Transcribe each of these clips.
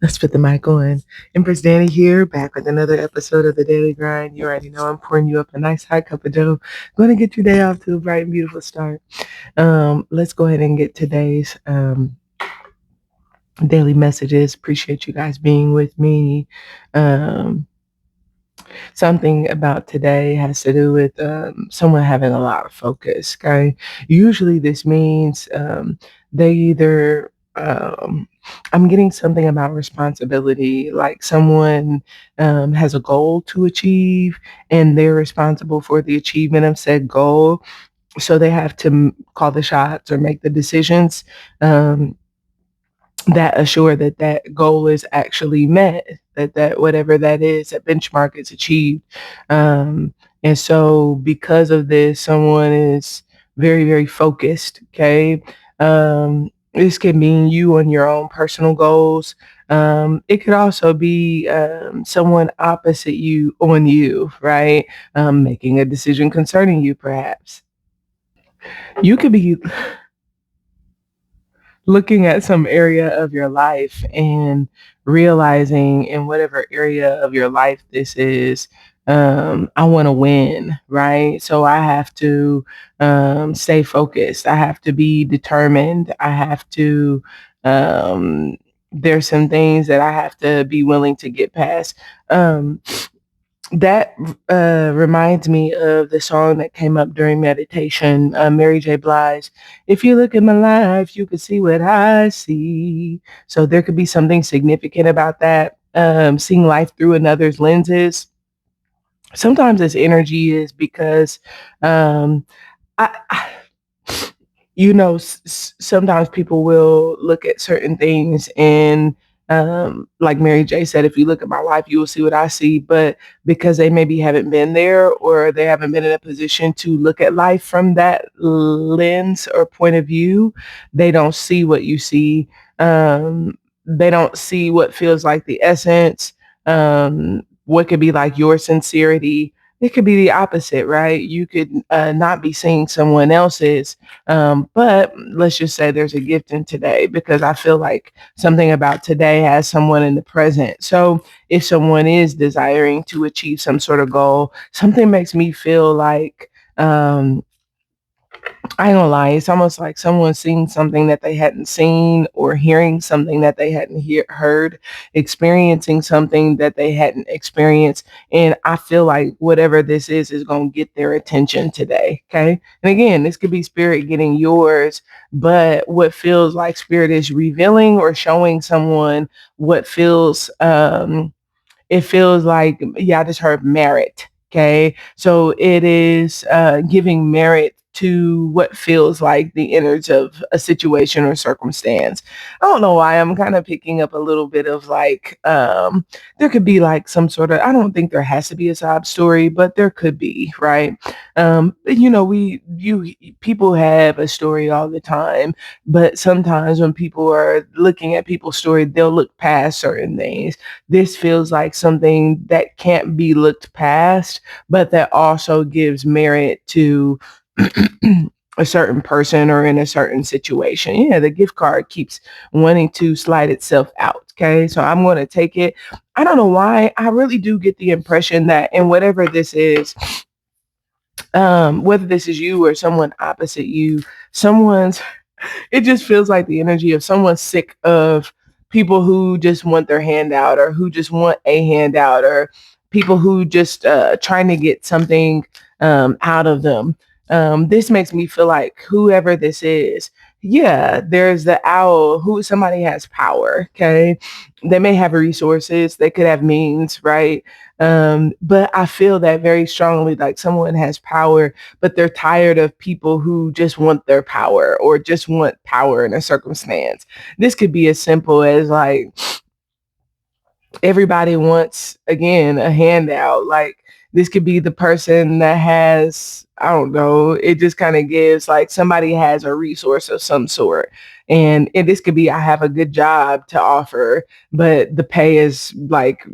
Let's put the mic on. Empress Danny here, back with another episode of the Daily Grind. You already know I'm pouring you up a nice hot cup of joe. Going to get your day off to a bright and beautiful start. Let's go ahead and get today's daily messages. Appreciate you guys being with me. Um, Something about today has to do with someone having a lot of focus. Okay, usually this means they either I'm getting something about responsibility, like someone has a goal to achieve and they're responsible for the achievement of said goal. So they have to call the shots or make the decisions. That assure that that goal is actually met, that whatever that is, that benchmark is achieved. And so because of this, someone is very, very focused. Okay. This can mean you on your own personal goals. It could also be someone opposite you on you, right? Making a decision concerning you, perhaps. You could be looking at some area of your life and realizing in whatever area of your life this is, I want to win, right? So I have to stay focused. I have to be determined. I have to, um, there's some things that I have to be willing to get past. Um, that reminds me of the song that came up during meditation, Mary J. Blige. If you look at my life, you could see what I see. So there could be something significant about that. Seeing life through another's lenses. Sometimes this energy is because um, I sometimes people will look at certain things and like Mary J said, if you look at my life, you will see what I see. But because they maybe haven't been there or they haven't been in a position to look at life from that lens or point of view, they don't see what you see. They don't see what feels like the essence, what could be like your sincerity. It could be the opposite, right? You could not be seeing someone else's, but let's just say there's a gift in today because I feel like something about today has someone in the present. So if someone is desiring to achieve some sort of goal, something makes me feel like I ain't gonna lie, it's almost like someone seeing something that they hadn't seen or hearing something that they hadn't heard, experiencing something that they hadn't experienced. And I feel like whatever this is going to get their attention today. Okay. And again, this could be spirit getting yours, but what feels like spirit is revealing or showing someone what it feels like, yeah, I just heard merit. Okay. So it is giving merit to what feels like the innards of a situation or circumstance. I don't know why I'm kind of picking up a little bit of like, there could be like some sort of, I don't think there has to be a sob story, but there could be, right? People have a story all the time, but sometimes when people are looking at people's story, they'll look past certain things. This feels like something that can't be looked past, but that also gives merit to a certain person or in a certain situation. Yeah, the gift card keeps wanting to slide itself out. Okay, so I'm going to take it. I don't know why. I really do get the impression that in whatever this is, whether this is you or someone opposite you, someone's it just feels like the energy of someone sick of people who just want their handout or who just want a handout or people who just trying to get something out of them. This makes me feel like whoever this is, yeah, there's the owl who somebody has power. Okay. They may have resources, they could have means, right? But I feel that very strongly, like someone has power but they're tired of people who just want their power or just want power in a circumstance. This could be as simple as like everybody wants again a handout. Like this could be the person that has, I don't know, it just kind of gives like somebody has a resource of some sort. And this could be I have a good job to offer, but the pay is like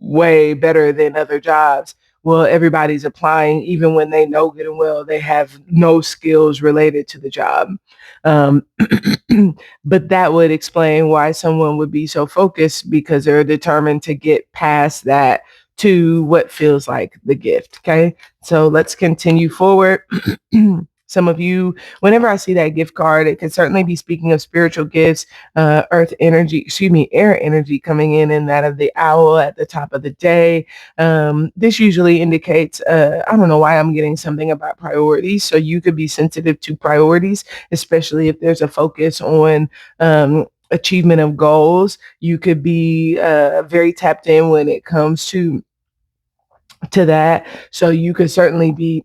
way better than other jobs. well, everybody's applying even when they know good and well they have no skills related to the job. Um, but that would explain why someone would be so focused because they're determined to get past that to what feels like the gift. Okay. So let's continue forward. Some of you, whenever I see that gift card, it could certainly be speaking of spiritual gifts, earth energy, excuse me, air energy coming in, and that of the owl at the top of the day. This usually indicates, I don't know why I'm getting something about priorities. So you could be sensitive to priorities, especially if there's a focus on achievement of goals. You could be very tapped in when it comes to that. So you could certainly be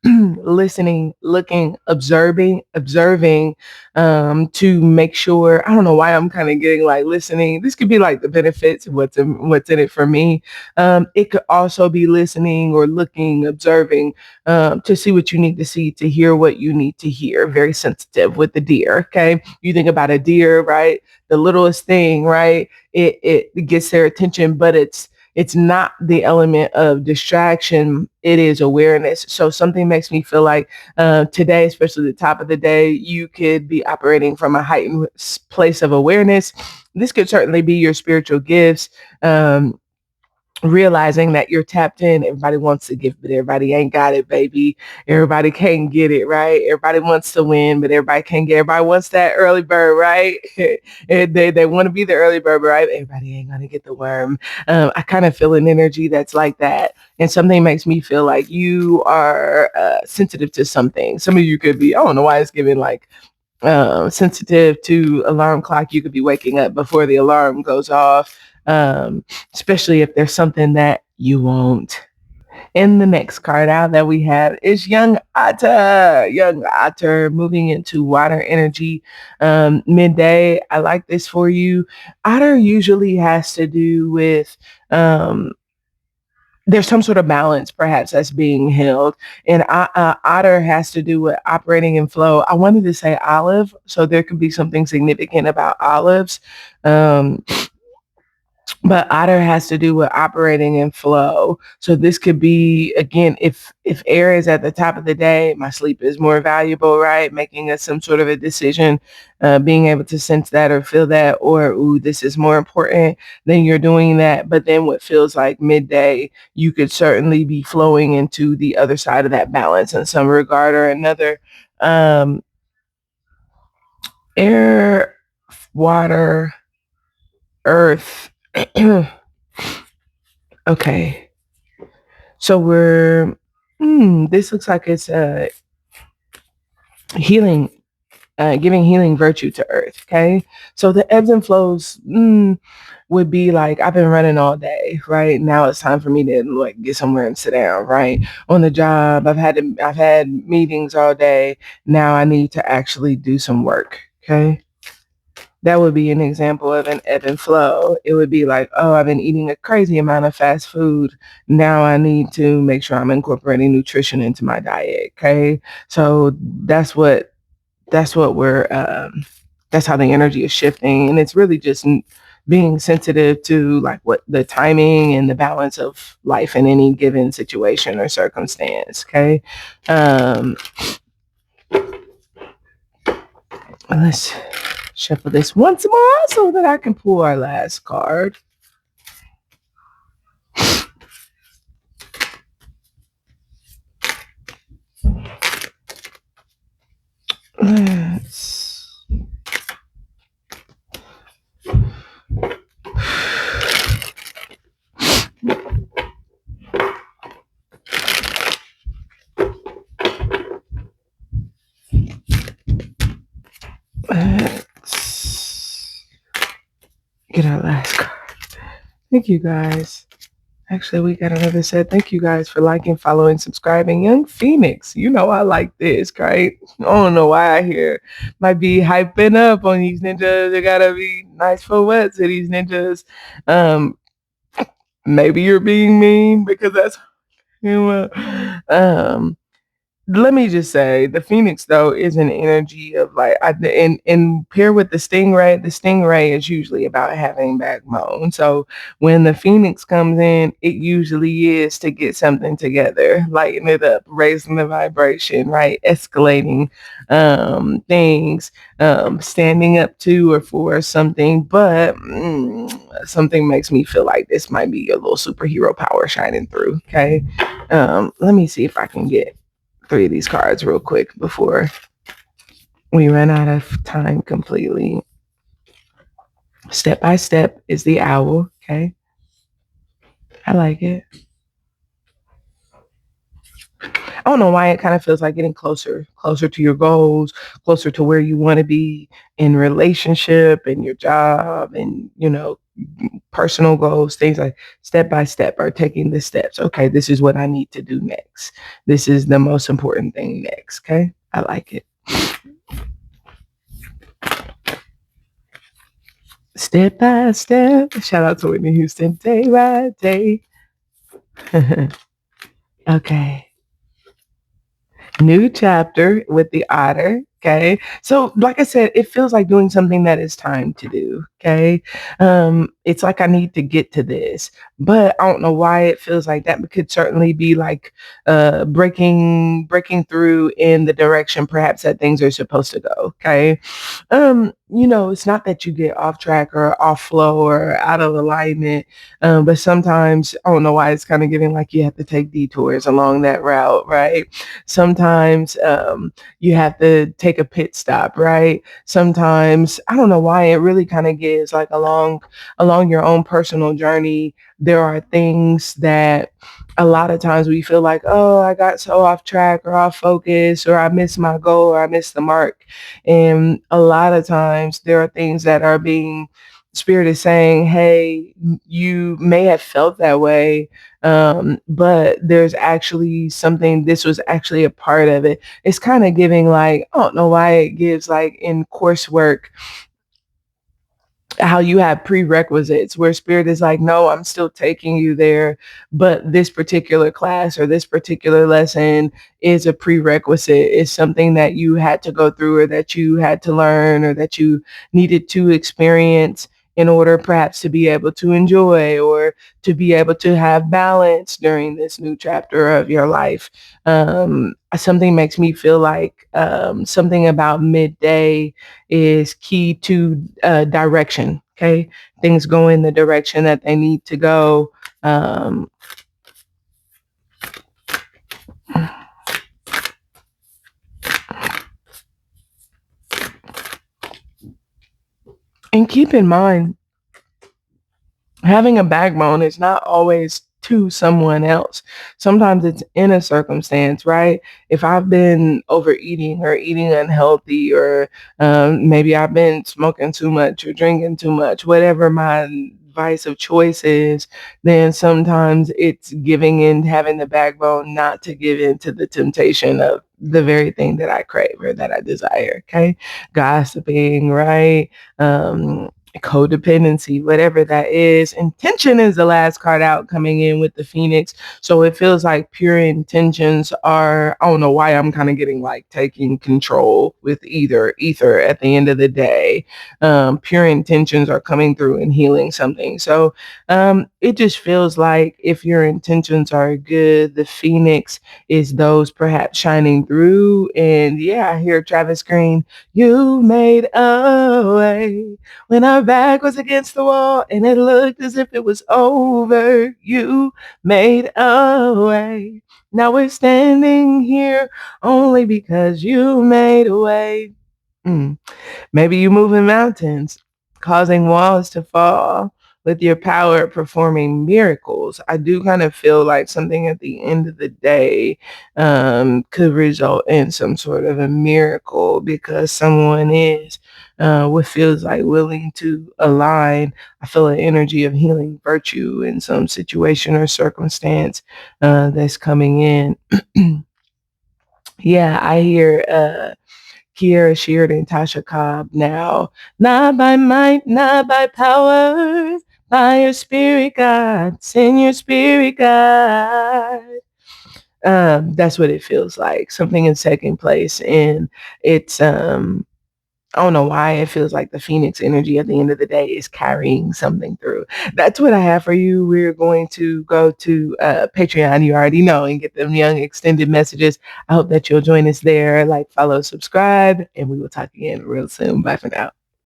listening, looking, observing to make sure. I don't know why I'm kind of getting like listening. This could be like the benefits, what's in it for me. It could also be listening or looking, observing to see what you need to see, to hear what you need to hear. Very sensitive with the deer. Okay, you think about a deer, right? The littlest thing, right? It gets their attention, but it's not the element of distraction, it is awareness. So something makes me feel like today, especially the top of the day, you could be operating from a heightened place of awareness. This could certainly be your spiritual gifts. Realizing that you're tapped in. Everybody wants to give, but everybody ain't got it, baby. Everybody can't get it, right? Everybody wants to win, but everybody can't get. Everybody wants that early bird, right? And they want to be the early bird, right? Everybody ain't gonna get the worm. I kind of feel an energy that's like that, and something makes me feel like you are sensitive to something. Some of you could be. I don't know why it's giving like sensitive to alarm clock. You could be waking up before the alarm goes off, especially if there's something that you won't. And the next card out that we have is Young Otter. Young Otter moving into water energy midday. I like this for you. Otter usually has to do with there's some sort of balance perhaps that's being held, and otter has to do with operating in flow. I wanted to say olive, so there could be something significant about olives. um, but otter has to do with operating in flow. So this could be, again, if air is at the top of the day, my sleep is more valuable, right? Making us some sort of a decision, being able to sense that or feel that, or ooh, this is more important, then you're doing that. But then what feels like midday, you could certainly be flowing into the other side of that balance in some regard or another. um Air, water, earth. Okay. So this looks like it's healing, giving healing virtue to earth. Okay. So the ebbs and flows would be like, I've been running all day, right? Now it's time for me to like get somewhere and sit down, right? On the job, I've had meetings all day. Now I need to actually do some work. Okay. That would be an example of an ebb and flow. It would be like, oh, I've been eating a crazy amount of fast food. Now I need to make sure I'm incorporating nutrition into my diet. Okay. So that's what we're, that's how the energy is shifting. And it's really just being sensitive to like what the timing and the balance of life in any given situation or circumstance. Okay. Um, let's shuffle this once more so that I can pull our last card. Let's get our last card. Thank you guys. Actually, we got another set. Thank you guys for liking, following, subscribing. Young Phoenix, you know I like this, right? I don't know why I hear might be hyping up on these ninjas. They gotta be nice for what to these ninjas. Um, Maybe you're being mean because that's you know. let me just say the phoenix though is an energy of like and paired with the stingray is usually about having backbone. So when the phoenix comes in, it usually is to get something together, lighten it up, raising the vibration, right, escalating things, standing up to or for something. But something makes me feel like this might be a little superhero power shining through. Okay. Let me see if I can get three of these cards real quick before we run out of time completely. Step by step is the owl. Okay. I like it. I don't know why it kind of feels like getting closer to your goals, closer to where you want to be in relationship and your job and, personal goals, things like step by step are taking the steps. Okay, this is what I need to do next. This is the most important thing next. Okay. I like it. Step by step. Shout out to Whitney Houston. Day by day. Okay. New chapter with the otter. Okay. So, like I said, it feels like doing something that is time to do. Okay. It's like I need to get to this, but I don't know why it feels like that. But could certainly be like breaking through in the direction perhaps that things are supposed to go. Okay. It's not that you get off track or off flow or out of alignment, but sometimes I don't know why it's kind of giving like you have to take detours along that route, right? Sometimes you have to take a pit stop, right? Sometimes I don't know why it really kind of gives like along your own personal journey. There are things that a lot of times we feel like, oh, I got so off track or off focus or I missed my goal or I missed the mark. And a lot of times there are things that are being spirit is saying, hey, you may have felt that way, but there's actually something, this was actually a part of it. It's kind of giving like, I don't know why it gives like in coursework how you have prerequisites where spirit is like, no, I'm still taking you there, but this particular class or this particular lesson is a prerequisite, is something that you had to go through or that you had to learn or that you needed to experience in order perhaps to be able to enjoy or to be able to have balance during this new chapter of your life. Something makes me feel like something about midday is key to direction. Okay. Things go in the direction that they need to go. And keep in mind, having a backbone is not always to someone else. Sometimes it's in a circumstance, right? If I've been overeating or eating unhealthy, or maybe I've been smoking too much or drinking too much, whatever my vice of choice is, then sometimes it's giving in, having the backbone not to give in to the temptation of the very thing that I crave or that I desire. Okay. Gossiping, right? Codependency, whatever that is. Intention is the last card out coming in with the Phoenix. So it feels like pure intentions are, I don't know why I'm kind of getting like taking control with either ether at the end of the day. Pure intentions are coming through and healing something. So it just feels like if your intentions are good, the Phoenix is those perhaps shining through. And yeah, I hear Travis Green, you made a way when our back was against the wall and it looked as if it was over. You made a way. Now we're standing here only because you made a way. Mm. Maybe you moving mountains, causing walls to fall with your power performing miracles. I do kind of feel like something at the end of the day could result in some sort of a miracle because someone is what feels like willing to align. I feel an energy of healing virtue in some situation or circumstance that's coming in. Yeah, I hear Kiera Sheard and Tasha Cobb now. Not by might, not by power, by your spirit, God. Send your spirit, God. That's what it feels like. Something in second place. And it's I don't know why it feels like the Phoenix energy at the end of the day is carrying something through. That's what I have for you. We're going to go to Patreon, you already know, and get them young extended messages. I hope that you'll join us there. Like, follow, subscribe, and we will talk again real soon. Bye for now.